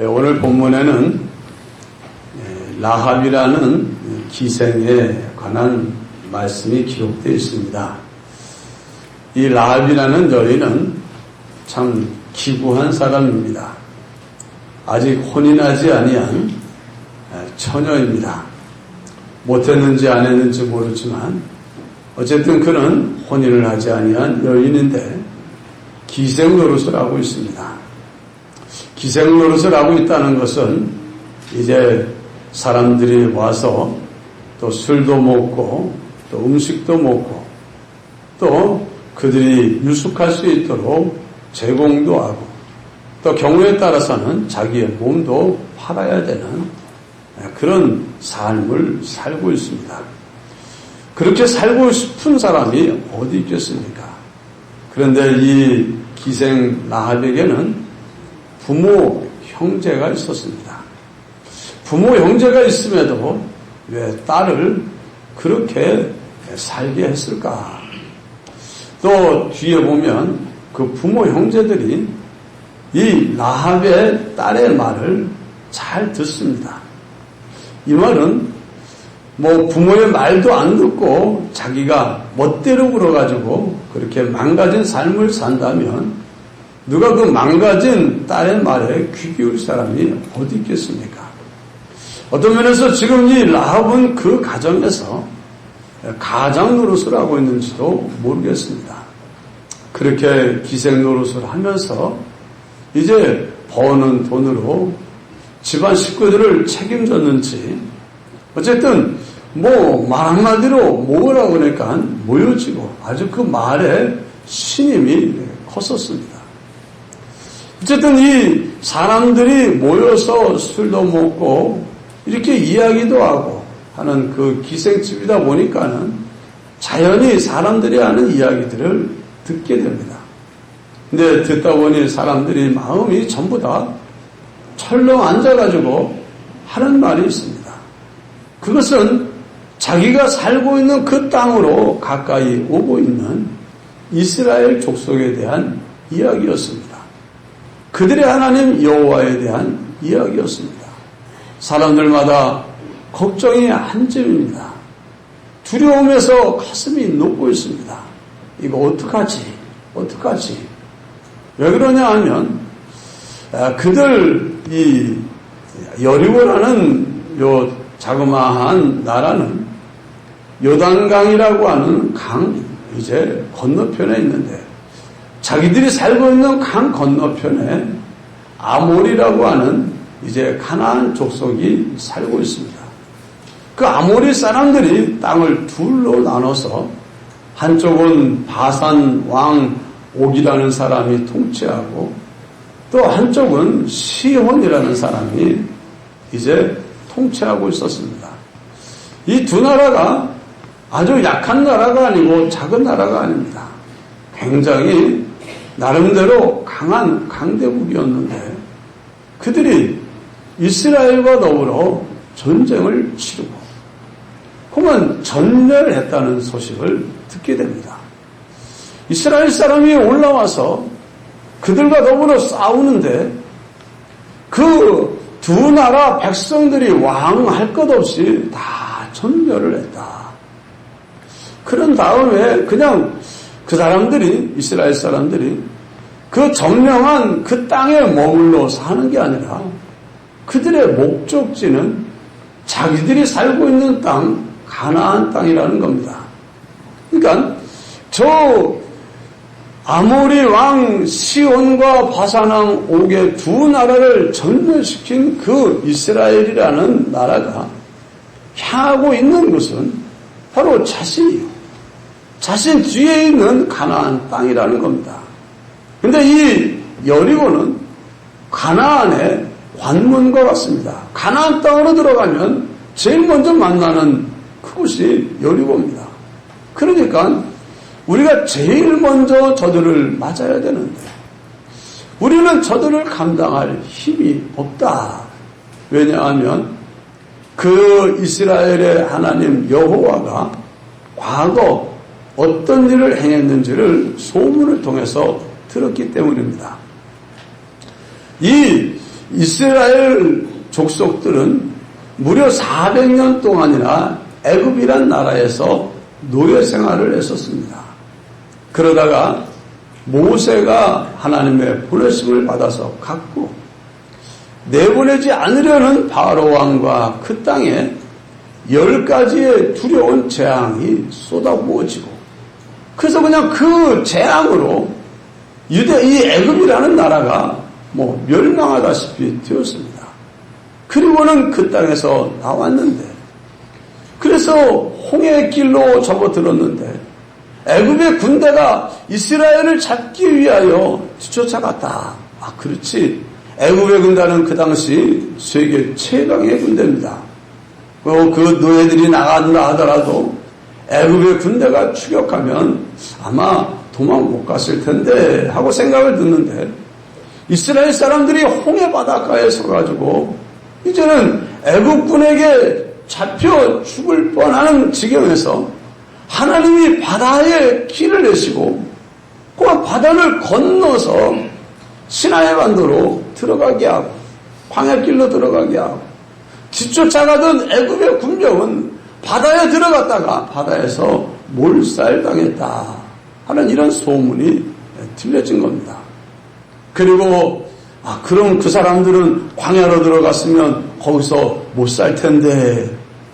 오늘 본문에는 라합이라는 기생에 관한 말씀이 기록되어 있습니다. 이 라합이라는 여인은 참 기구한 사람입니다. 아직 혼이 나지 아니한 처녀입니다. 못했는지 안 했는지 모르지만 어쨌든 그는 혼인을 하지 아니한 여인인데 기생 노릇을 하고 있습니다. 기생 노릇을 하고 있다는 것은 이제 사람들이 와서 또 술도 먹고 또 음식도 먹고 또 그들이 유숙할 수 있도록 제공도 하고 또 경우에 따라서는 자기의 몸도 팔아야 되는 그런 삶을 살고 있습니다. 그렇게 살고 싶은 사람이 어디 있겠습니까? 그런데 이 기생 라합에게는 부모 형제가 있었습니다. 부모 형제가 있음에도 왜 딸을 그렇게 살게 했을까? 또 뒤에 보면 그 부모 형제들이 이 라합의 딸의 말을 잘 듣습니다. 이 말은 뭐 부모의 말도 안 듣고 자기가 멋대로 굴어가지고 그렇게 망가진 삶을 산다면 누가 그 망가진 딸의 말에 귀 기울 사람이 어디 있겠습니까? 어떤 면에서 지금 이 라합은 그 가정에서 가장 노릇을 하고 있는지도 모르겠습니다. 그렇게 기생 노릇을 하면서 이제 버는 돈으로 집안 식구들을 책임졌는지 어쨌든 뭐 말 한마디로 뭐라고 그러니까 모여지고 아주 그 말에 신임이 컸었습니다. 어쨌든 이 사람들이 모여서 술도 먹고 이렇게 이야기도 하고 하는 그 기생집이다 보니까는 자연히 사람들이 하는 이야기들을 듣게 됩니다. 근데 듣다 보니 사람들이 마음이 전부 다 철렁 앉아가지고 하는 말이 있습니다. 그것은 자기가 살고 있는 그 땅으로 가까이 오고 있는 이스라엘 족속에 대한 이야기였습니다. 그들의 하나님 여호와에 대한 이야기였습니다. 사람들마다 걱정이 한 점입니다. 두려움에서 가슴이 녹고 있습니다. 이거 어떡하지? 왜 그러냐 하면 그들 이 여리고라는 요 자그마한 나라는 요단강이라고 하는 강 이제 건너편에 있는데 자기들이 살고 있는 강 건너편에 아모리라고 하는 이제 가나안 족속이 살고 있습니다. 그 아모리 사람들이 땅을 둘로 나눠서 한쪽은 바산 왕 옥이라는 사람이 통치하고 또 한쪽은 시혼이라는 사람이 이제 통치하고 있었습니다. 이 두 나라가 아주 약한 나라가 아니고 작은 나라가 아닙니다. 굉장히 나름대로 강한 강대국이었는데 그들이 이스라엘과 더불어 전쟁을 치르고 혹은 전멸을 했다는 소식을 듣게 됩니다. 이스라엘 사람이 올라와서 그들과 더불어 싸우는데 그 두 나라 백성들이 왕할 것 없이 다 전멸을 했다. 그런 다음에 그냥 그 사람들이 이스라엘 사람들이 그 점령한 그 땅에 머물러 사는 게 아니라 그들의 목적지는 자기들이 살고 있는 땅 가나안 땅이라는 겁니다. 그러니까 저 아모리 왕 시온과 바산 왕 옥의 두 나라를 전멸시킨 그 이스라엘이라는 나라가 향하고 있는 것은 바로 자신이요. 자신 뒤에 있는 가나안 땅이라는 겁니다. 그런데 이 여리고는 가나안의 관문과 같습니다. 가나안 땅으로 들어가면 제일 먼저 만나는 그곳이 여리고입니다. 그러니까 우리가 제일 먼저 저들을 맞아야 되는데 우리는 저들을 감당할 힘이 없다. 왜냐하면 그 이스라엘의 하나님 여호와가 과거 어떤 일을 행했는지를 소문을 통해서 들었기 때문입니다. 이 이스라엘 족속들은 무려 400년 동안이나 애굽이란 나라에서 노예 생활을 했었습니다. 그러다가 모세가 하나님의 보내심을 받아서 갔고 내보내지 않으려는 바로 왕과 그 땅에 10가지의 두려운 재앙이 쏟아부어지고 그래서 그냥 그 재앙으로 이 애굽이라는 나라가 멸망하다시피 되었습니다. 그리고는 그 땅에서 나왔는데 그래서 홍해의 길로 접어들었는데 애굽의 군대가 이스라엘을 잡기 위하여 뒤쫓아갔다. 그렇지. 애굽의 군대는 그 당시 세계 최강의 군대입니다. 그 노예들이 나간다 하더라도 애굽의 군대가 추격하면 아마 도망 못 갔을 텐데 하고 생각을 듣는데 이스라엘 사람들이 홍해 바닷가에 서가지고 이제는 애국군에게 잡혀 죽을 뻔하는 지경에서 하나님이 바다에 길을 내시고 그 바다를 건너서 시나이 반도로 들어가게 하고 광야길로 들어가게 하고 뒤쫓아가던 애굽의 군병은 바다에 들어갔다가 바다에서 몰살당했다 하는 이런 소문이 들려진 겁니다. 그리고 그럼 그 사람들은 광야로 들어갔으면 거기서 못 살 텐데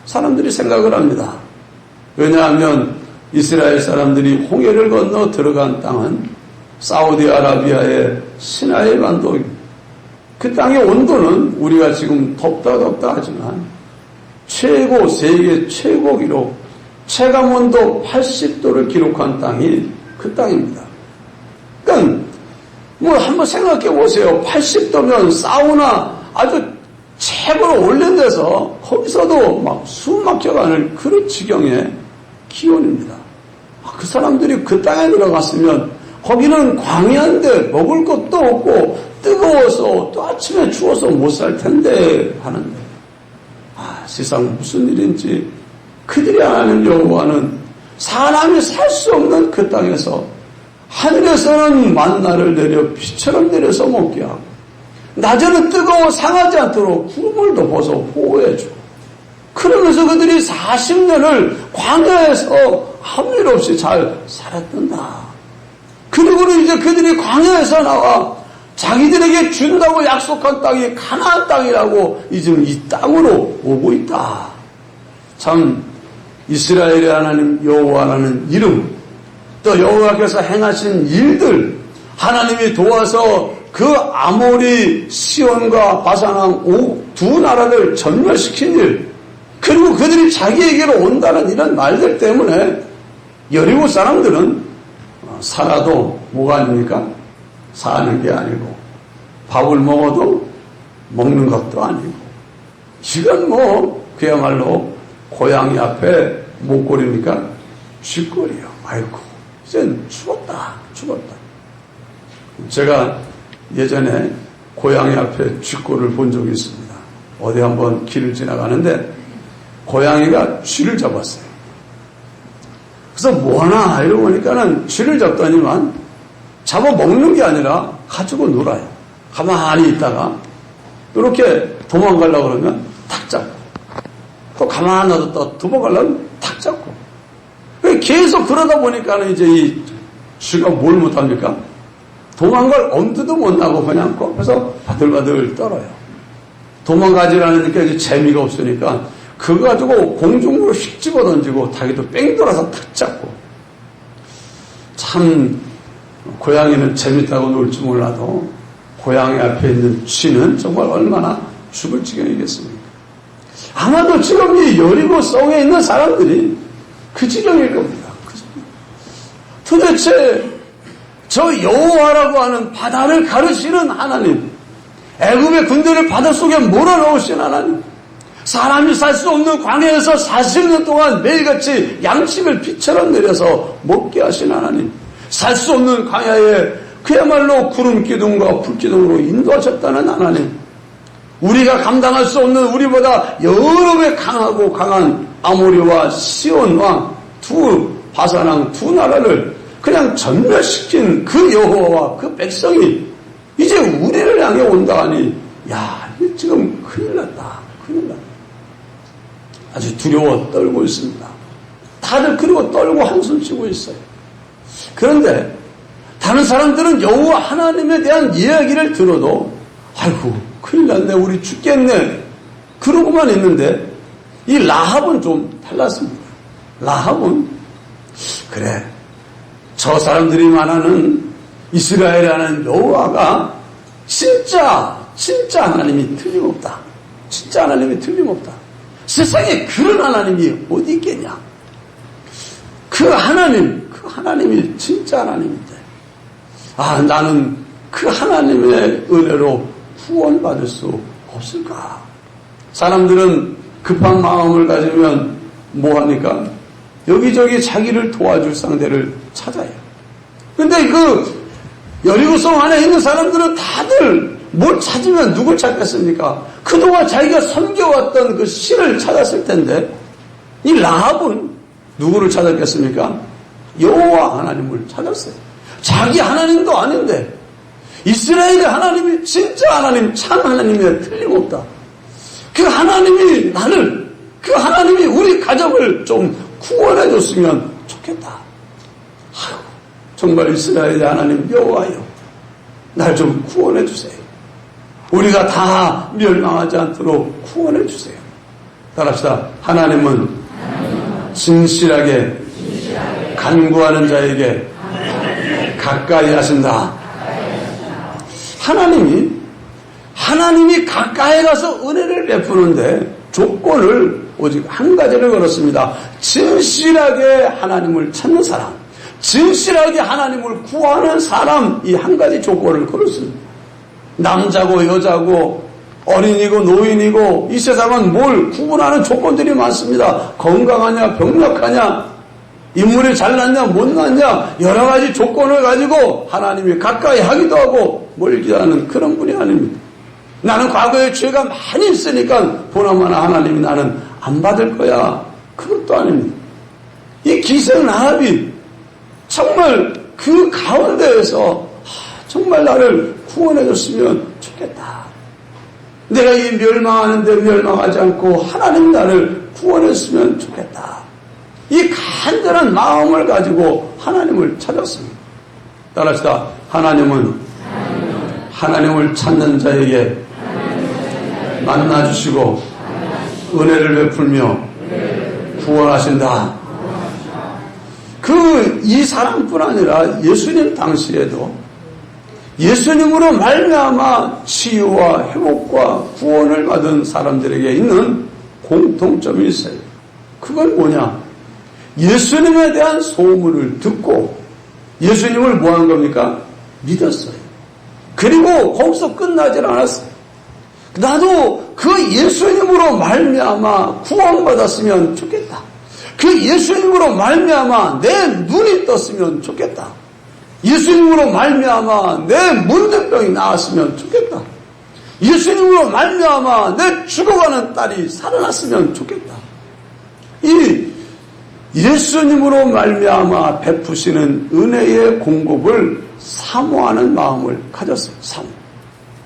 사람들이 생각을 합니다. 왜냐하면 이스라엘 사람들이 홍해를 건너 들어간 땅은 사우디아라비아의 시나이 반도 그 땅의 온도는 우리가 지금 덥다 하지만 세계 최고 기록 체감 온도 80도를 기록한 땅이 그 땅입니다. 그러니까 한번 생각해 보세요. 80도면 사우나 아주 최고로 올린 데서 거기서도 막 숨 막혀가는 그런 지경의 기온입니다. 그 사람들이 그 땅에 들어갔으면 거기는 광야인데 먹을 것도 없고 뜨거워서 또 아침에 추워서 못 살 텐데 하는데 세상 무슨 일인지 그들이 아는 여호와는 사람이 살 수 없는 그 땅에서 하늘에서는 만나를 내려 비처럼 내려서 먹게 하고 낮에는 뜨거워 상하지 않도록 구름을 덮어서 보호해주고 그러면서 그들이 40년을 광야에서 아무 일 없이 잘 살았단다. 그리고는 이제 그들이 광야에서 나와 자기들에게 준다고 약속한 땅이 가나안 땅이라고 이제 이 땅으로 오고 있다. 참 이스라엘의 하나님 여호와라는 이름 또 여호와께서 행하신 일들 하나님이 도와서 그 아모리 시온과 바산왕 두 나라를 전멸시킨 일 그리고 그들이 자기에게로 온다는 이런 말들 때문에 여리고 사람들은 살아도 뭐가 아닙니까? 사는 게 아니고 밥을 먹어도 먹는 것도 아니고 이건 그야말로 고양이 앞에 목걸이니까 쥐꼬리요. 아이고 이젠 죽었다. 제가 예전에 고양이 앞에 쥐꼬리를 본 적이 있습니다. 어디 한번 길을 지나가는데 고양이가 쥐를 잡았어요. 그래서 뭐하나 이러고 보니까는 쥐를 잡더니만 잡아먹는 게 아니라 가지고 놀아요. 가만히 있다가 이렇게 도망가려고 그러면 탁 잡고 또 가만히 놔뒀다 도망가려면 탁 잡고 계속 그러다 보니까는 이제 이 쥐가 뭘 못합니까? 도망갈 엄두도 못 나고 그냥 거기서 바들바들 떨어요. 도망가지 않으니까 이제 재미가 없으니까 그거 가지고 공중으로 휙 집어던지고 자기도 뺑 돌아서 탁 잡고 참 고양이는 재밌다고 놀지 몰라도 고양이 앞에 있는 쥐는 정말 얼마나 죽을 지경이겠습니까? 아마도 지금 이 여리고 성에 있는 사람들이 그 지경일 겁니다. 도대체 저 여호와라고 하는 바다를 가르치는 하나님, 애굽의 군대를 바닷속에 몰아넣으신 하나님, 사람이 살 수 없는 광야에서 40년 동안 매일같이 양식을 비처럼 내려서 먹게 하신 하나님, 살 수 없는 광야에 그야말로 구름 기둥과 불 기둥으로 인도하셨다는 하나님, 우리가 감당할 수 없는 우리보다 여러 배 강하고 강한 아모리와 시온 왕 바산왕 두 나라를 그냥 전멸시킨 그 여호와와 그 백성이 이제 우리를 향해 온다 하니 야 아주 두려워 떨고 있습니다. 다들 그리고 떨고 한숨 쉬고 있어요. 그런데 다른 사람들은 여호와 하나님에 대한 이야기를 들어도 아이고 큰일 났네, 우리 죽겠네, 그러고만 있는데 이 라합은 좀 달랐습니다. 라합은 그래, 저 사람들이 말하는 이스라엘이라는 여호와가 진짜 하나님이 틀림없다. 진짜 하나님이 틀림없다. 세상에 그런 하나님이 어디 있겠냐. 그 하나님이 진짜 하나님인데, 나는 그 하나님의 은혜로 구원받을 수 없을까? 사람들은 급한 마음을 가지면 뭐합니까? 여기저기 자기를 도와줄 상대를 찾아요. 근데 그 여리고성 안에 있는 사람들은 다들 뭘 찾으면 누굴 찾겠습니까? 그동안 자기가 섬겨왔던 그 신을 찾았을 텐데, 이 라합은 누구를 찾았겠습니까? 여호와 하나님을 찾았어요. 자기 하나님도 아닌데 이스라엘의 하나님이 진짜 하나님, 참 하나님에 틀림없다. 그 하나님이 그 하나님이 우리 가족을 좀 구원해 줬으면 좋겠다. 정말 이스라엘의 하나님 여호와여, 날 좀 구원해 주세요. 우리가 다 멸망하지 않도록 구원해 주세요. 따라합시다. 하나님은 진실하게 간구하는 자에게 가까이 하신다. 하나님이 가까이 가서 은혜를 베푸는데 조건을 오직 한 가지를 걸었습니다. 진실하게 하나님을 찾는 사람, 진실하게 하나님을 구하는 사람, 이 한 가지 조건을 걸었습니다. 남자고 여자고 어린이고 노인이고 이 세상은 뭘 구분하는 조건들이 많습니다. 건강하냐 병약하냐, 인물이 잘났냐 못났냐, 여러 가지 조건을 가지고 하나님이 가까이 하기도 하고 멀게 하는 그런 분이 아닙니다. 나는 과거에 죄가 많이 있으니까 보나마나 하나님이 나는 안 받을 거야, 그것도 아닙니다. 이 기생 라합이 정말 그 가운데에서 정말 나를 구원해 줬으면 좋겠다. 내가 이 멸망하는데 멸망하지 않고 하나님 나를 구원했으면 좋겠다. 이 간절한 마음을 가지고 하나님을 찾았습니다. 따라합시다. 하나님을 찾는 자에게 만나주시고 은혜를 베풀며 구원하신다. 이 사람뿐 아니라 예수님 당시에도 예수님으로 말미암아 치유와 회복과 구원을 받은 사람들에게 있는 공통점이 있어요. 그건 뭐냐? 예수님에 대한 소문을 듣고 예수님을 뭐 한 겁니까? 믿었어요. 그리고 거기서 끝나질 않았어요. 나도 그 예수님으로 말미암아 구원받았으면 좋겠다. 그 예수님으로 말미암아 내 눈이 떴으면 좋겠다. 예수님으로 말미암아 내 문제병이 나았으면 좋겠다. 예수님으로 말미암아 내 죽어가는 딸이 살아났으면 좋겠다. 이 예수님으로 말미암아 베푸시는 은혜의 공급을 사모하는 마음을 가졌어요.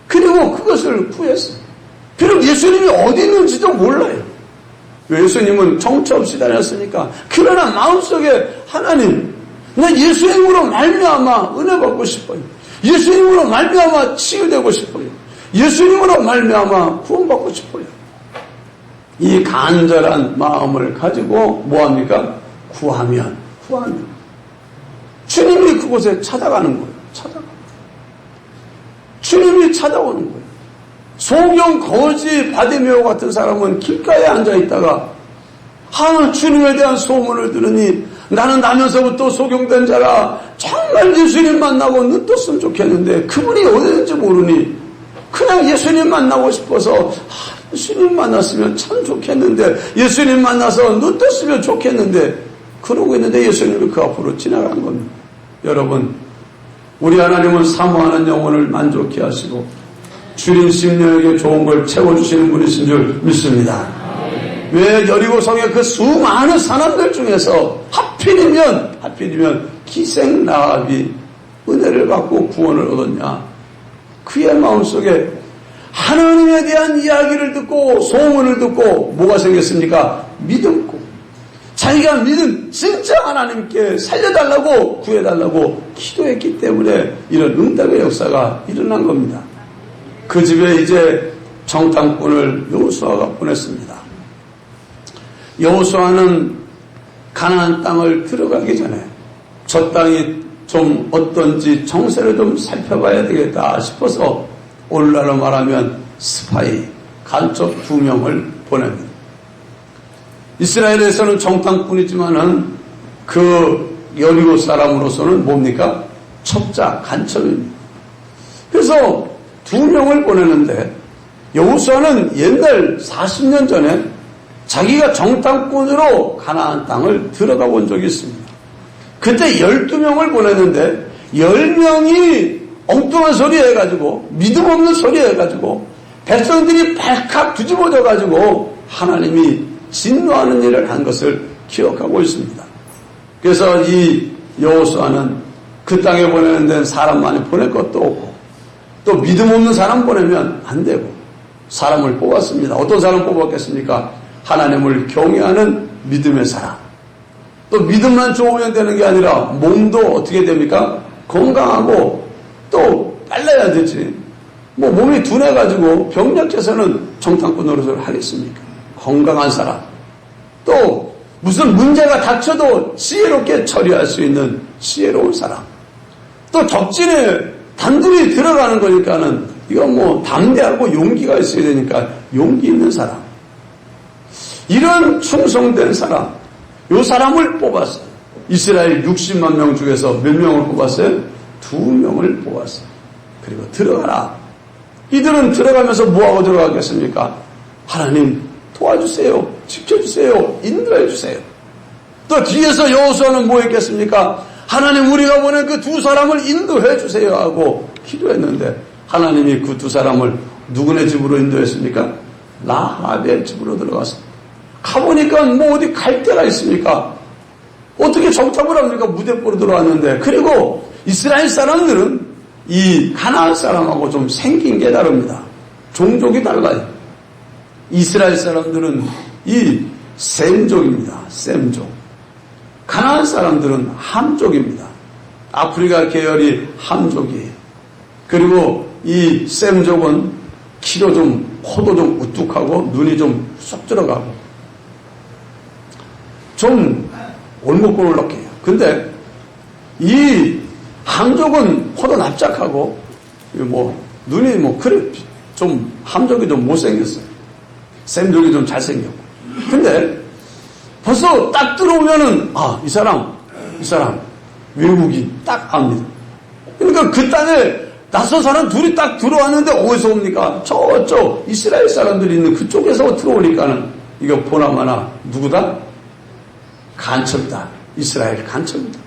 그리고 그것을 구했어요. 비록 예수님이 어디 있는지도 몰라요. 예수님은 정처 없이 다녔으니까. 그러나 마음속에 하나님, 나 예수님으로 말미암아 은혜 받고 싶어요. 예수님으로 말미암아 치유되고 싶어요. 예수님으로 말미암아 구원받고 싶어요. 이 간절한 마음을 가지고 뭐합니까? 구하면 주님이 그곳에 찾아가는 거예요. 주님이 찾아오는 거예요. 소경 거지 바디메오 같은 사람은 길가에 앉아있다가 주님에 대한 소문을 들으니 나는 나면서부터 소경된 자라 정말 예수님 만나고 눈 떴으면 좋겠는데 그분이 어디든지 모르니 그냥 예수님 만나고 싶어서 예수님 만났으면 참 좋겠는데, 예수님 만나서 눈 떴으면 좋겠는데, 그러고 있는데 예수님이 그 앞으로 지나간 겁니다. 여러분, 우리 하나님은 사모하는 영혼을 만족케 하시고 주린 심령에게 좋은 걸 채워주시는 분이신 줄 믿습니다. 왜 여리고성의 그 수많은 사람들 중에서 하필이면 기생 라합이 은혜를 받고 구원을 얻었냐? 그의 마음속에 하나님에 대한 이야기를 듣고 소문을 듣고 뭐가 생겼습니까? 믿음고 자기가 믿은 진짜 하나님께 살려달라고 구해달라고 기도했기 때문에 이런 응답의 역사가 일어난 겁니다. 그 집에 이제 정탐꾼을 여호수아가 보냈습니다. 여호수아는 가나안 땅을 들어가기 전에 저 땅이 좀 어떤지 정세를 좀 살펴봐야 되겠다 싶어서 오늘날로 말하면 스파이, 간첩 2명을 보냅니다. 이스라엘에서는 정탐꾼이지만은 그 여리고 사람으로서는 뭡니까? 첩자, 간첩입니다. 그래서 2명을 보내는데 여호수아는 옛날 40년 전에 자기가 정탐꾼으로 가나안 땅을 들어가 본 적이 있습니다. 그때 12명을 보냈는데 10명이 엉뚱한 소리 해가지고 믿음 없는 소리 해가지고 백성들이 발칵 뒤집어져가지고 하나님이 진노하는 일을 한 것을 기억하고 있습니다. 그래서 이 여호수아는 그 땅에 보내는 데는 사람 많이 보낼 것도 없고 또 믿음 없는 사람 보내면 안 되고 사람을 뽑았습니다. 어떤 사람 뽑았겠습니까? 하나님을 경외하는 믿음의 사람. 또 믿음만 좋으면 되는 게 아니라 몸도 어떻게 됩니까? 건강하고 또 빨라야 되지. 뭐 몸이 둔해가지고 병약해서는 정탐꾼 노릇을 하겠습니까? 건강한 사람. 또 무슨 문제가 닥쳐도 지혜롭게 처리할 수 있는 지혜로운 사람. 또 적진에 단둘이 들어가는 거니까는 이건 뭐 담대하고 용기가 있어야 되니까 용기 있는 사람. 이런 충성된 사람, 이 사람을 뽑았어요. 이스라엘 60만 명 중에서 몇 명을 뽑았어요? 2명을 뽑았어요. 그리고 들어가라. 이들은 들어가면서 뭐하고 들어가겠습니까? 하나님 도와주세요. 지켜주세요. 인도해주세요. 또 뒤에서 여호수아는 뭐 했겠습니까? 하나님 우리가 보낸 그 2 사람을 인도해주세요 하고 기도했는데 하나님이 그 2 사람을 누구네 집으로 인도했습니까? 라합의 집으로 들어갔습니다. 가보니까 뭐 어디 갈 데가 있습니까? 어떻게 정탐을 합니까? 무대포로 들어왔는데. 그리고 이스라엘 사람들은 이 가나안 사람하고 좀 생긴 게 다릅니다. 종족이 달라요. 이스라엘 사람들은 이 셈족입니다. 셈족. 가나안 사람들은 함족입니다. 아프리카 계열이 함족이에요. 그리고 이 셈족은 키도 좀 코도 좀 우뚝하고 눈이 좀 쏙 들어가고 좀 올목골록해요. 근데 이 함족은 코도 납작하고 뭐 눈이 뭐 그래 좀 함족이 좀 못생겼어요. 셈족이 좀 잘생겼고. 근데 벌써 딱 들어오면은 이 사람 외국인 딱 압니다. 그러니까 그 땅에 낯선 사람 둘이 딱 들어왔는데 어디서 옵니까? 저쪽 이스라엘 사람들이 있는 그쪽에서 들어오니까는 이거 보나마나 누구다? 간첩이다. 이스라엘 간첩이다.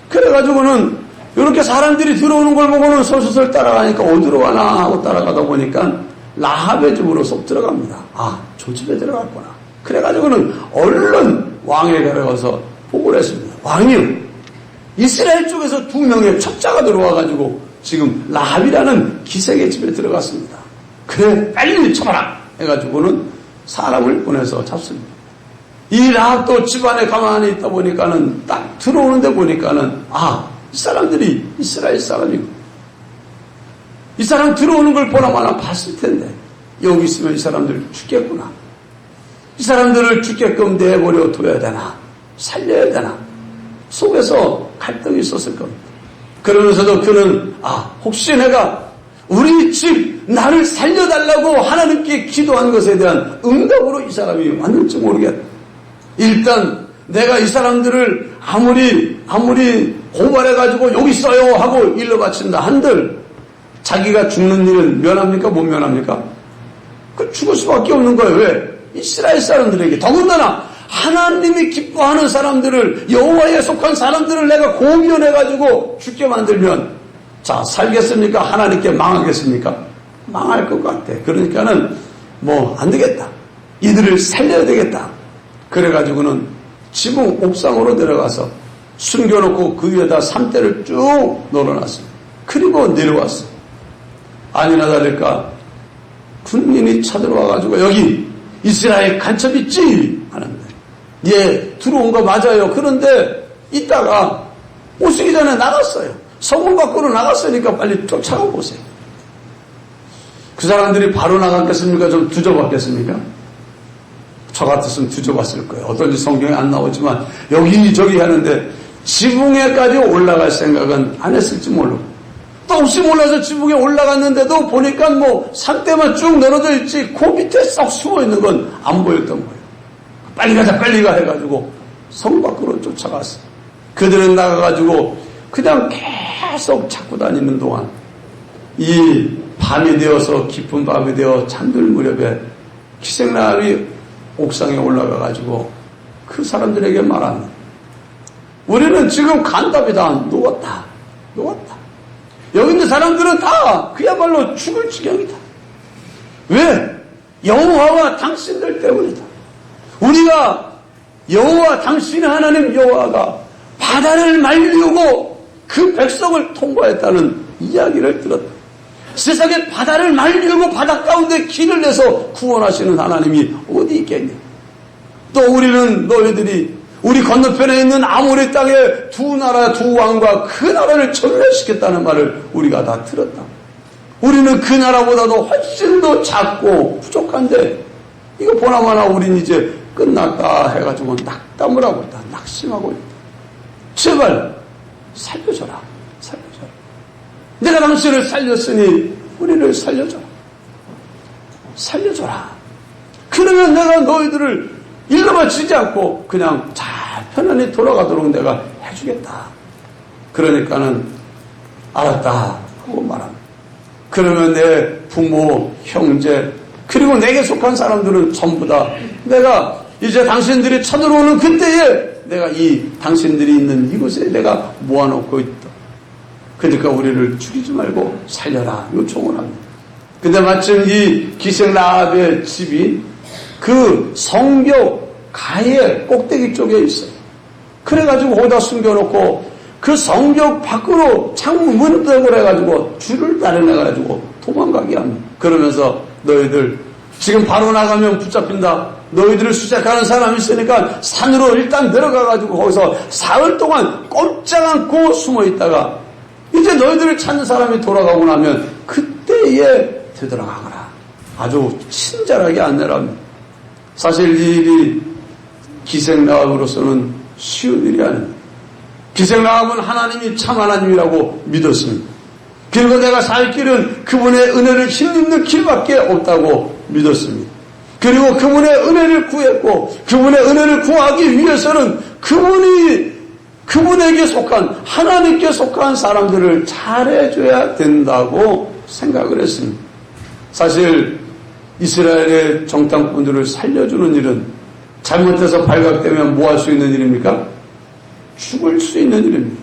그래가지고는 이렇게 사람들이 들어오는 걸 보고는 솔솔 따라가니까 어디로 가나 하고 따라가다 보니까 라합의 집으로 쏙 들어갑니다. 저 집에 들어갔구나. 그래가지고는 얼른 왕에게 가서 보고를 했습니다. 왕이요, 이스라엘 쪽에서 2명의 첩자가 들어와가지고 지금 라합이라는 기색의 집에 들어갔습니다. 그래 빨리 쳐봐라 해가지고는 사람을 보내서 잡습니다. 이 라합도 집안에 가만히 있다 보니까는 딱 들어오는데 보니까는 이 사람들이 이스라엘 사람이고 이 사람 들어오는 걸 보나마나 봤을 텐데 여기 있으면 이 사람들 죽겠구나. 이 사람들을 죽게끔 내버려 둬야 되나 살려야 되나 속에서 갈등이 있었을 겁니다. 그러면서도 그는 혹시 내가 우리 집 나를 살려달라고 하나님께 기도한 것에 대한 응답으로 이 사람이 왔는지 모르겠다. 일단 내가 이 사람들을 아무리 고발해가지고 여기 있어요 하고 일러 바친다 한들 자기가 죽는 일은 면합니까? 못 면합니까? 그 죽을 수밖에 없는 거예요. 왜? 이스라엘 사람들에게 더군다나 하나님이 기뻐하는 사람들을 여호와에 속한 사람들을 내가 공연해가지고 죽게 만들면 자 살겠습니까? 하나님께 망하겠습니까? 망할 것 같아. 그러니까는 뭐 안 되겠다. 이들을 살려야 되겠다. 그래가지고는 지붕 옥상으로 내려가서 숨겨놓고 그 위에다 삼대를 쭉 널어놨어요. 그리고 내려왔어요. 아니나 다를까 군인이 쳐들어와가지고 여기 이스라엘 간첩 있지? 하는데 예, 들어온 거 맞아요. 그런데 이따가 오시기 전에 나갔어요. 성문 밖으로 나갔으니까 빨리 쫓아가 보세요. 그 사람들이 바로 나갔겠습니까? 좀 두저봤겠습니까? 저 같았으면 두저봤을 거예요. 어떤지 성경에 안 나오지만 여기 저기 하는데 지붕에까지 올라갈 생각은 안 했을지 모르고 또 혹시 몰라서 지붕에 올라갔는데도 보니까 뭐 산대만 쭉 늘어져 있지 그 밑에 썩 숨어 있는 건 안 보였던 거예요. 빨리 가자 빨리 가 해가지고 성 밖으로 쫓아갔어요. 그들은 나가가지고 그냥 계속 찾고 다니는 동안 이 밤이 되어서 깊은 밤이 되어 잠들 무렵에 기생나합이 옥상에 올라가가지고 그 사람들에게 말합니다. 우리는 지금 간답이다. 누웠다. 여기 있는 사람들은 다 그야말로 죽을 지경이다. 왜? 여호와와 당신들 때문이다. 우리가 여호와 당신의 하나님 여호와가 바다를 말리우고 그 백성을 통과했다는 이야기를 들었다. 세상에 바다를 말리우고 바다 가운데 길을 내서 구원하시는 하나님이 어디 있겠냐. 또 우리는 너희들이 우리 건너편에 있는 아모리 땅에 두 나라 두 왕과 그 나라를 전멸시켰다는 말을 우리가 다 들었다. 우리는 그 나라보다도 훨씬 더 작고 부족한데 이거 보나마나 우린 이제 끝났다 해가지고 낙담을 하고 있다. 낙심하고 있다. 제발 살려줘라. 내가 당신을 살렸으니 우리를 살려줘라. 그러면 내가 너희들을 일러만 치지 않고 그냥 잘 편안히 돌아가도록 내가 해주겠다. 그러니까는 알았다 하고 말합니다. 그러면 내 부모, 형제 그리고 내게 속한 사람들은 전부 다 내가 이제 당신들이 쳐들어오는 그때에 내가 이 당신들이 있는 이곳에 내가 모아놓고 있다. 그러니까 우리를 죽이지 말고 살려라 요청을 합니다. 근데 마침 이 기생라합의 집이 그 성벽 가에 꼭대기 쪽에 있어요. 그래가지고 거기다 숨겨놓고 그 성벽 밖으로 창문 덕을 해가지고 줄을 따려내가지고 도망가게 합니다. 그러면서 너희들 지금 바로 나가면 붙잡힌다. 너희들을 수색하는 사람이 있으니까 산으로 일단 내려가가지고 거기서 사흘 동안 꼼짝 않고 숨어있다가 이제 너희들을 찾는 사람이 돌아가고 나면 그때에 되돌아가거라. 아주 친절하게 안내를 합니다. 사실 이 일이 기생라합으로서는 쉬운 일이 아닙니다. 기생라합은 하나님이 참 하나님이라고 믿었습니다. 그리고 내가 살 길은 그분의 은혜를 힘입는 길밖에 없다고 믿었습니다. 그리고 그분의 은혜를 구했고 그분의 은혜를 구하기 위해서는 그분에게 속한 하나님께 속한 사람들을 잘해줘야 된다고 생각을 했습니다. 사실 이스라엘의 정탐꾼들을 살려주는 일은 잘못해서 발각되면 뭐 할 수 있는 일입니까? 죽을 수 있는 일입니다.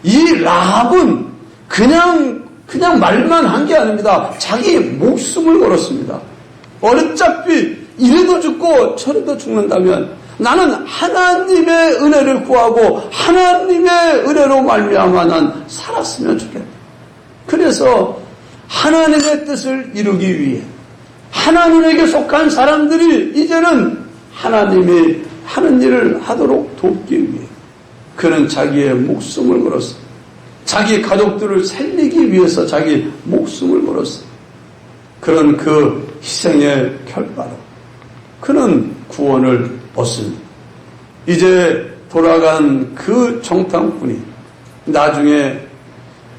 이 라합은 그냥 말만 한 게 아닙니다. 자기 목숨을 걸었습니다. 어차피 이래도 죽고 저래도 죽는다면 나는 하나님의 은혜를 구하고 하나님의 은혜로 말미암아 난 살았으면 좋겠다. 그래서 하나님의 뜻을 이루기 위해 하나님에게 속한 사람들이 이제는 하나님이 하는 일을 하도록 돕기 위해 그는 자기의 목숨을 걸었어. 자기 가족들을 살리기 위해서 자기 목숨을 걸었어. 그런 그 희생의 결과로 그는 구원을 얻습니다. 이제 돌아간 그 정탐꾼이 나중에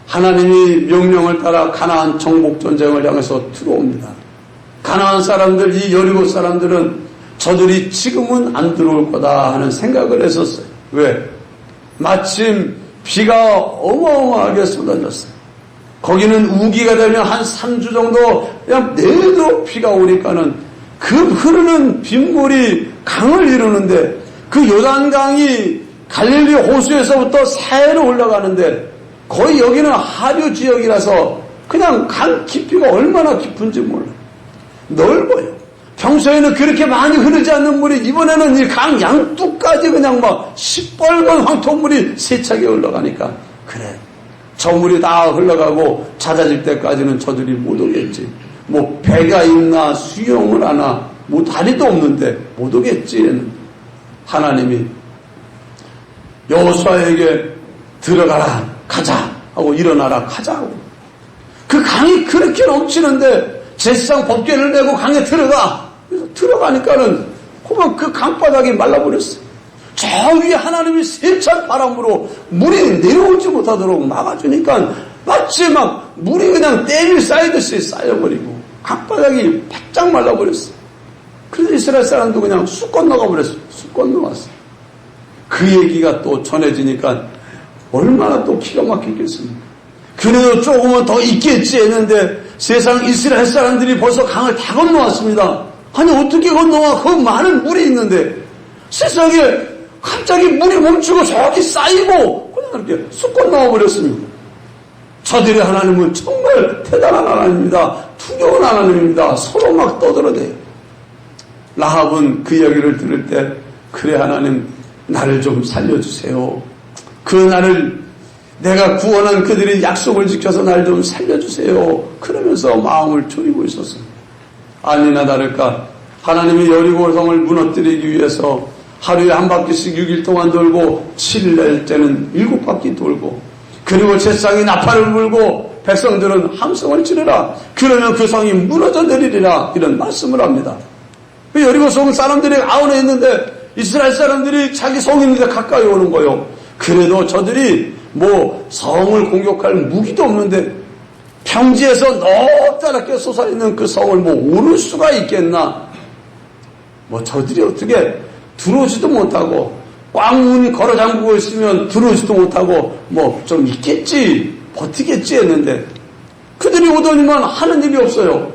하나님이 명령을 따라 가나안 정복전쟁을 향해서 들어옵니다. 가나안 사람들, 이 여리고 사람들은 저들이 지금은 안 들어올 거다 하는 생각을 했었어요. 왜? 마침 비가 어마어마하게 쏟아졌어요. 거기는 우기가 되면 한 3주 정도 그냥 내도록 비가 오니까는 그 흐르는 빗물이 강을 이루는데 그 요단강이 갈릴리 호수에서부터 사해로 올라가는데 거의 여기는 하류 지역이라서 그냥 강 깊이가 얼마나 깊은지 몰라요. 넓어요. 평소에는 그렇게 많이 흐르지 않는 물이 이번에는 이 강 양뚝까지 그냥 막 시뻘건 황토물이 세차게 흘러가니까 그래 저 물이 다 흘러가고 잦아질 때까지는 저들이 못 오겠지. 뭐 배가 있나 수영을 하나 뭐 다리도 없는데 못 오겠지. 하나님이 여호수아에게 들어가라 가자 하고 일어나라 가자 하고 그 강이 그렇게 넘치는데 제사장 법궤를 메고 강에 들어가. 그래서 들어가니까는 그만 그 강바닥이 말라버렸어. 저 위에 하나님이 세찬 바람으로 물이 내려오지 못하도록 막아주니까 마치 막 물이 그냥 댐이 쌓이듯이 쌓여버리고 강바닥이 바짝 말라버렸어. 그래서 이스라엘 사람도 그냥 쑥 건너가 버렸어. 쑥 건너갔어. 그 얘기가 또 전해지니까 얼마나 또 기가 막히겠습니까? 그래도 조금은 더 있겠지 했는데 세상 이스라엘 사람들이 벌써 강을 다 건너왔습니다. 아니 어떻게 건너와? 그 많은 물이 있는데 세상에 갑자기 물이 멈추고 저기 쌓이고 그냥 이렇게 쑥 건너와 버렸습니다. 저들의 하나님은 정말 대단한 하나님입니다. 두려운 하나님입니다. 서로 막 떠들어대요. 라합은 그 이야기를 들을 때 그래 하나님 나를 좀 살려주세요. 그 나를 내가 구원한 그들이 약속을 지켜서 날 좀 살려주세요. 그러면서 마음을 졸이고 있었습니다. 아니나 다를까 하나님이 여리고 성을 무너뜨리기 위해서 하루에 한 바퀴씩 6일 동안 돌고 7일째는 7바퀴 돌고 그리고 제사장이 나팔을 불고 백성들은 함성을 지르라. 그러면 그 성이 무너져 내리리라. 이런 말씀을 합니다. 여리고 성 사람들이 아우에 있는데 이스라엘 사람들이 자기 성이 있는데 가까이 오는 거요. 그래도 저들이 뭐 성을 공격할 무기도 없는데 평지에서 높다랗게 솟아있는 그 성을 뭐 오를 수가 있겠나. 뭐 저들이 어떻게 들어오지도 못하고 꽝문 걸어 잠그고 있으면 들어오지도 못하고 뭐 좀 있겠지 버티겠지 했는데 그들이 오더니만 하는 일이 없어요.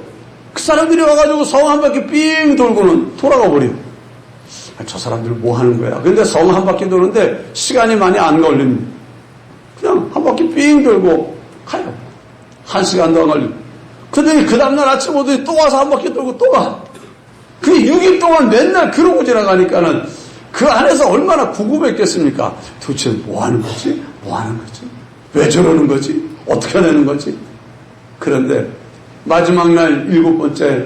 그 사람들이 와가지고 성 한 바퀴 삥 돌고는 돌아가 버려요. 저 사람들 뭐 하는 거야. 근데 성 한 바퀴 도는데 시간이 많이 안 걸립니다. 그냥 한 바퀴 삥 돌고 가요. 1시간도 안 걸리고. 그들이 그 다음날 아침 오더니 또 와서 한 바퀴 돌고 또 가. 그게 6일 동안 맨날 그러고 지나가니까는 그 안에서 얼마나 궁금했겠습니까? 도대체 뭐 하는 거지? 뭐 하는 거지? 왜 저러는 거지? 어떻게 하는 거지? 그런데 마지막 날 7번째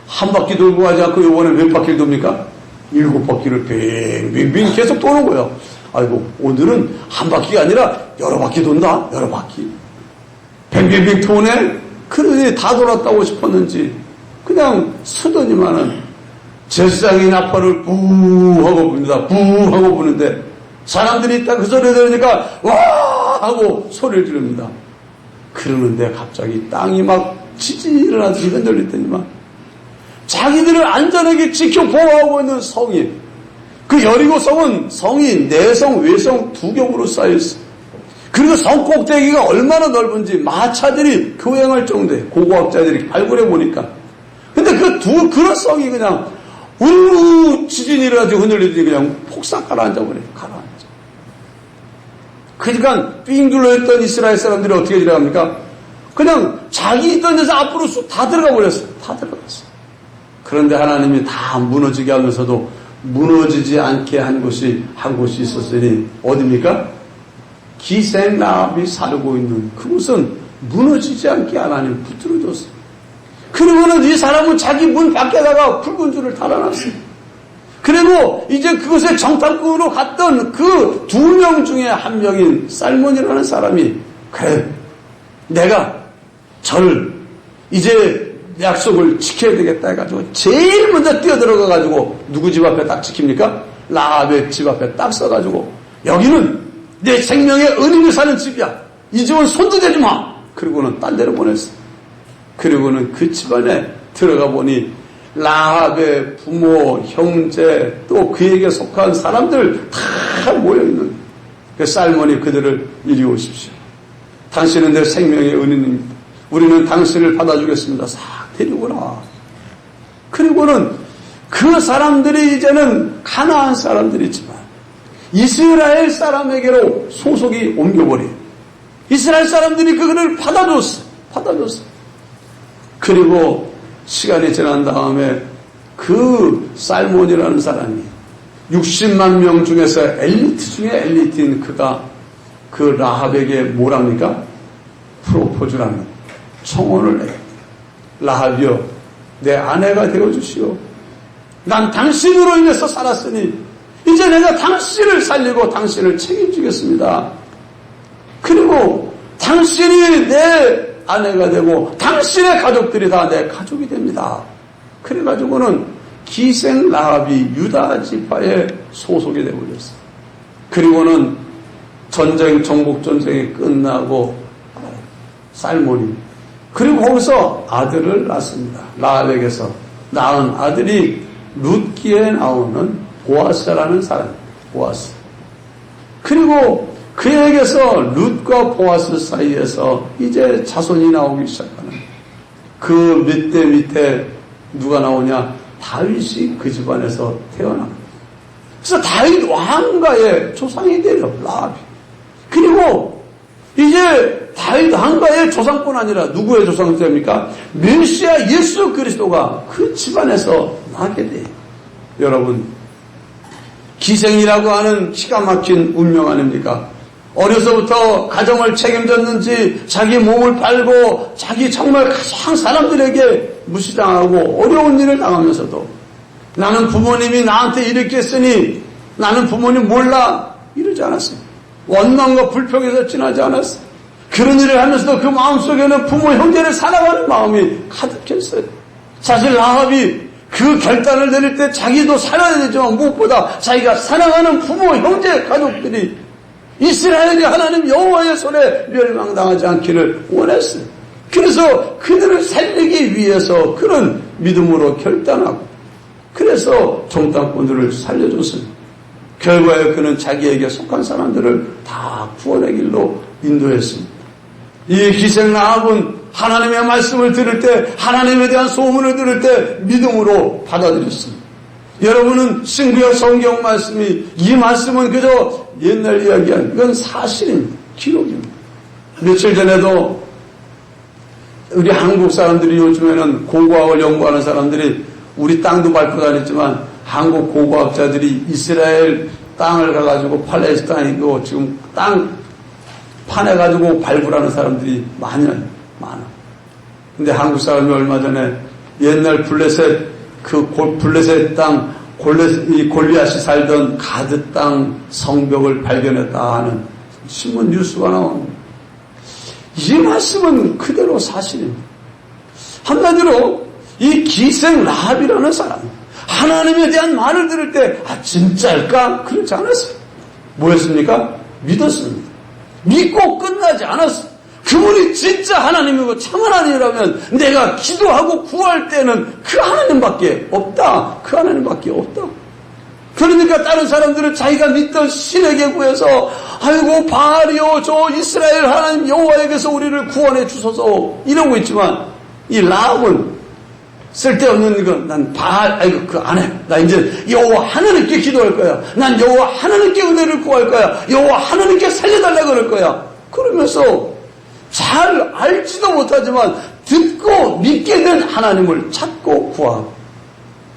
한 바퀴 돌고 가지 않고 이번에 몇 바퀴를 돕니까? 7바퀴를 빙빙빙 계속 도는 거예요. 아이고 오늘은 한 바퀴가 아니라 여러 바퀴 돈다. 여러 바퀴. 빙빙빙 도네. 그러니 다 돌았다고 싶었는지 그냥 서더니만은 제사장이 나팔을 부 하고 붑니다. 부 하고 부는데 사람들이 딱 그 소리 들으니까 와 하고 소리를 지릅니다. 그러는데 갑자기 땅이 막 지진을 하듯이 흔들리더니만 자기들을 안전하게 지켜 보호하고 있는 성이 그 여리고 성은 성이 내성 외성 두 겹으로 쌓여있어. 그리고 성 꼭대기가 얼마나 넓은지 마차들이 교행할 정도에 고고학자들이 발굴해 보니까 근데 그런 성이 그냥 우르르 지진이 일어나지고 흔들리더니 그냥 폭삭 가라앉아 버려요. 가라앉아. 그러니까 삥 둘러있던 이스라엘 사람들이 어떻게 지나갑니까? 그냥 자기 있던 데서 앞으로 쑥 다 들어가 버렸어요. 다 들어갔어요. 그런데 하나님이 다 무너지게 하면서도 무너지지 않게 한 곳이 있었으니 어디입니까? 기생라합이 살고 있는 그곳은 무너지지 않게 하나님 붙들어줬어요. 그러고는 이 사람은 자기 문 밖에다가 붉은 줄을 달아놨어요. 그리고 이제 그곳에 정탐꾼으로 갔던 그 2명 중에 한 명인 살몬이라는 사람이 그래 내가 저를 이제 약속을 지켜야 되겠다 해가지고 제일 먼저 뛰어들어가가지고 누구 집 앞에 딱 지킵니까? 라합의 집 앞에 딱 써가지고 여기는 내 생명의 은인이 사는 집이야. 이 집은 손도 대지 마. 그리고는 딴 데로 보냈어. 그리고는 그 집안에 들어가 보니 라합의 부모, 형제 또 그에게 속한 사람들 다 모여있는 그 살몬이 그들을 이리 오십시오. 당신은 내 생명의 은인입니다. 우리는 당신을 받아주겠습니다. 싹 데리고라. 그리고는 그 사람들이 이제는 가나안 사람들이지만 이스라엘 사람에게로 소속이 옮겨버려요. 이스라엘 사람들이 그들을 받아줬어. 그리고 시간이 지난 다음에 그 살몬이라는 사람이 60만 명 중에서 엘리트 중에 엘리트인 그가 그 라합에게 뭐랍니까? 프로포즈라는 청혼을 해요. 라합이여, 내 아내가 되어주시오. 난 당신으로 인해서 살았으니 이제 내가 당신을 살리고 당신을 책임지겠습니다. 그리고 당신이 내 아내가 되고 당신의 가족들이 다 내 가족이 됩니다. 그래가지고는 기생 라합이 유다 지파에 소속이 되어버렸어요. 그리고는 정복전쟁이 끝나고 살몬이, 그리고 거기서 아들을 낳습니다. 라합에게서 낳은 아들이 룻기에 나오는 보아스라는 사람입니다. 보아스. 그리고 그에게서 룻과 보아스 사이에서 이제 자손이 나오기 시작하는, 그 밑에 누가 나오냐? 다윗이 그 집안에서 태어납니다. 그래서 다윗 왕가의 조상이 돼요, 라합이. 그리고 이제 다윗 왕가의 조상뿐 아니라 누구의 조상이 됩니까? 메시아 예수 그리스도가 그 집안에서 나게 돼요. 여러분, 기생이라고 하는 기가 막힌 운명 아닙니까? 어려서부터 가정을 책임졌는지 자기 몸을 팔고 자기 정말 가장 사람들에게 무시당하고 어려운 일을 당하면서도 나는 부모님이 나한테 이렇게 했으니 나는 부모님 몰라 이러지 않았어요. 원망과 불평에서 지나지 않았어요. 그런 일을 하면서도 그 마음속에는 부모 형제를 사랑하는 마음이 가득했어요. 사실 라합이 그 결단을 내릴 때 자기도 살아야 되지만 무엇보다 자기가 사랑하는 부모 형제 가족들이 이스라엘이 하나님 여호와의 손에 멸망당하지 않기를 원했어요. 그래서 그들을 살리기 위해서 그런 믿음으로 결단하고 그래서 정탐꾼들을 살려줬습니다. 결과에 그는 자기에게 속한 사람들을 다 구원의 길로 인도했습니다. 이 기생 라합은 하나님의 말씀을 들을 때, 하나님에 대한 소문을 들을 때 믿음으로 받아들였습니다. 여러분은 신구약 성경 말씀이, 이 말씀은 그저 옛날 이야기야. 이건 사실입니다. 기록입니다. 며칠 전에도 우리 한국 사람들이 요즘에는 고고학을 연구하는 사람들이 우리 땅도 밟고 다녔지만 한국 고고학자들이 이스라엘 땅을 가가지고 팔레스타인이고 지금 땅 파내가지고 발굴하는 사람들이 많아. 근데 한국 사람이 얼마 전에 옛날 블레셋, 블레셋 땅, 골리앗이 살던 가드 땅 성벽을 발견했다 하는 신문 뉴스가 나옵니다. 이 말씀은 그대로 사실입니다. 한마디로 이 기생 라합이라는 사람, 하나님에 대한 말을 들을 때 진짜일까? 그렇지 않았어요. 뭐였습니까? 믿었습니다. 믿고 끝나지 않았어요. 그분이 진짜 하나님이고 참 하나님이라면 내가 기도하고 구할 때는 그 하나님밖에 없다. 그 하나님밖에 없다. 그러니까 다른 사람들은 자기가 믿던 신에게 구해서 아이고 바알이요 저 이스라엘 하나님 여호와에게서 우리를 구원해 주소서 이러고 있지만 이 라합은 쓸데없는 거, 난 바알, 아이고, 그 안 해. 나 이제 여호와 하나님께 기도할 거야. 난 여호와 하나님께 은혜를 구할 거야. 여호와 하나님께 살려달라 그럴 거야. 그러면서 잘 알지도 못하지만 듣고 믿게 된 하나님을 찾고 구하고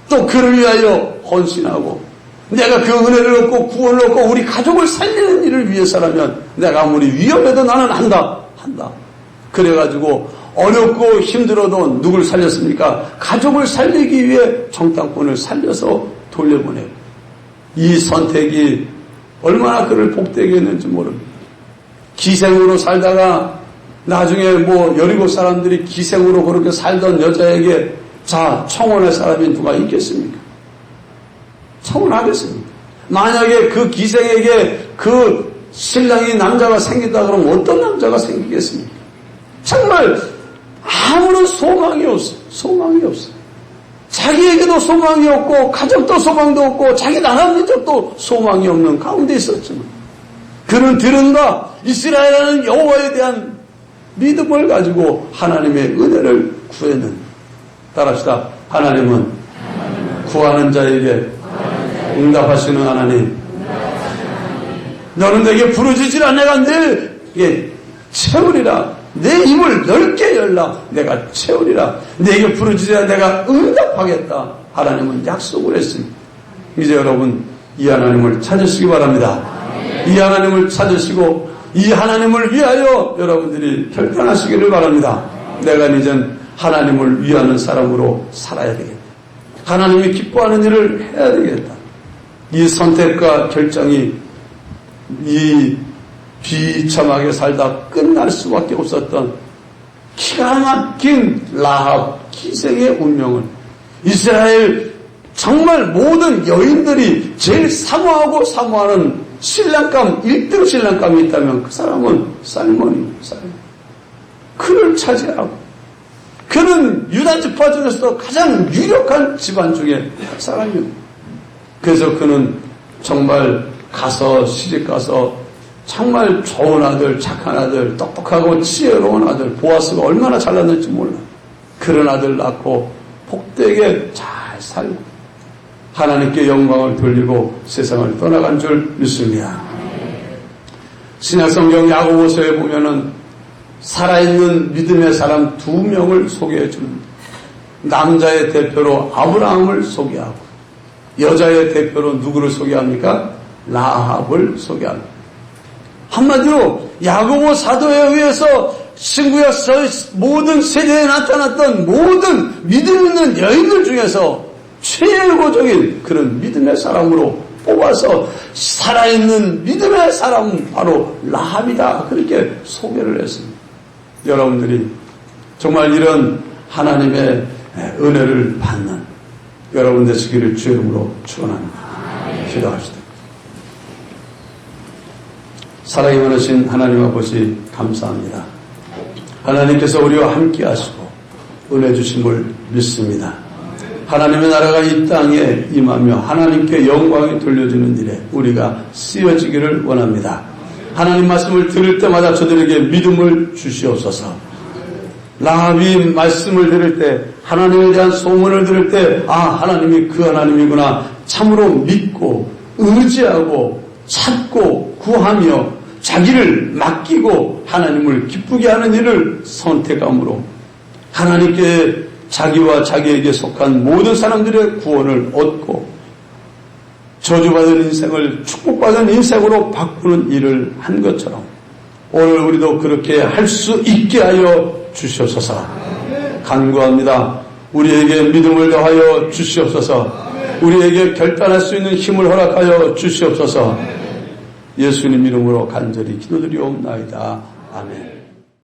또 그를 위하여 헌신하고 내가 그 은혜를 얻고 구원을 얻고 우리 가족을 살리는 일을 위해서라면 내가 아무리 위험해도 나는 한다. 그래가지고 어렵고 힘들어도 누굴 살렸습니까? 가족을 살리기 위해 정탐꾼을 살려서 돌려보내고 이 선택이 얼마나 그를 복되게 했는지 모릅니다. 기생으로 살다가 나중에 여리고 사람들이 기생으로 그렇게 살던 여자에게 자 청혼할 사람이 누가 있겠습니까? 청혼하겠습니까? 만약에 그 기생에게 그 신랑이 남자가 생긴다 그러면 어떤 남자가 생기겠습니까? 정말 아무런 소망이 없어요. 소망이 없어요. 자기에게도 소망이 없고 가족도 소망도 없고 자기 나라 민족도 소망이 없는 가운데 있었지만 그는 들은가 이스라엘은 여호와에 대한 믿음을 가지고 하나님의 은혜를 구했는 따라합시다. 하나님은 구하는 자에게 응답하시는 하나님. 너는 내게 부르짖으라 내가 내게 채우리라. 내 입을 넓게 열라 내가 채우리라. 내게 부르짖으라 내가 응답하겠다. 하나님은 약속을 했습니다. 이제 여러분 이 하나님을 찾으시기 바랍니다. 이 하나님을 찾으시고 이 하나님을 위하여 여러분들이 결단하시기를 바랍니다. 내가 이젠 하나님을 위하는 사람으로 살아야 되겠다. 하나님이 기뻐하는 일을 해야 되겠다. 이 선택과 결정이 이 비참하게 살다 끝날 수밖에 없었던 기가 막힌 라합 기생의 운명은 이스라엘 정말 모든 여인들이 제일 사모하는 신랑감, 1등 신랑감이 있다면 그 사람은 살몬입니다. 그를 차지하고 그는 유다 지파 중에서도 가장 유력한 집안 중에 한 사람입니다. 그래서 그는 정말 시집가서 정말 좋은 아들, 착한 아들, 똑똑하고 지혜로운 아들, 보아스가 얼마나 잘났는지 몰라. 그런 아들 낳고 복되게 잘 살고 하나님께 영광을 돌리고 세상을 떠나간 줄 믿습니다. 신약성경 야고보서에 보면은 살아있는 믿음의 사람 2명을 소개해 줍니다. 남자의 대표로 아브라함을 소개하고 여자의 대표로 누구를 소개합니까? 라합을 소개합니다. 한마디로 야고보 사도에 의해서 신구약서의 모든 세대에 나타났던 모든 믿음 있는 여인들 중에서 최고적인 그런 믿음의 사람으로 뽑아서 살아있는 믿음의 사람은 바로 라합이다. 그렇게 소개를 했습니다. 여러분들이 정말 이런 하나님의 은혜를 받는 여러분 되시기를 주의 이름으로 축원합니다. 기도합시다. 사랑이 많으신 하나님 아버지 감사합니다. 하나님께서 우리와 함께 하시고 은혜 주심을 믿습니다. 하나님의 나라가 이 땅에 임하며 하나님께 영광이 돌려지는 일에 우리가 쓰여지기를 원합니다. 하나님 말씀을 들을 때마다 저들에게 믿음을 주시옵소서. 라합이 말씀을 들을 때 하나님에 대한 소문을 들을 때 하나님이 그 하나님이구나 참으로 믿고 의지하고 찾고 구하며 자기를 맡기고 하나님을 기쁘게 하는 일을 선택함으로 하나님께 자기와 자기에게 속한 모든 사람들의 구원을 얻고 저주받은 인생을 축복받은 인생으로 바꾸는 일을 한 것처럼 오늘 우리도 그렇게 할 수 있게 하여 주시옵소서. 간구합니다. 우리에게 믿음을 더하여 주시옵소서. 우리에게 결단할 수 있는 힘을 허락하여 주시옵소서. 예수님 이름으로 간절히 기도드리옵나이다. 아멘.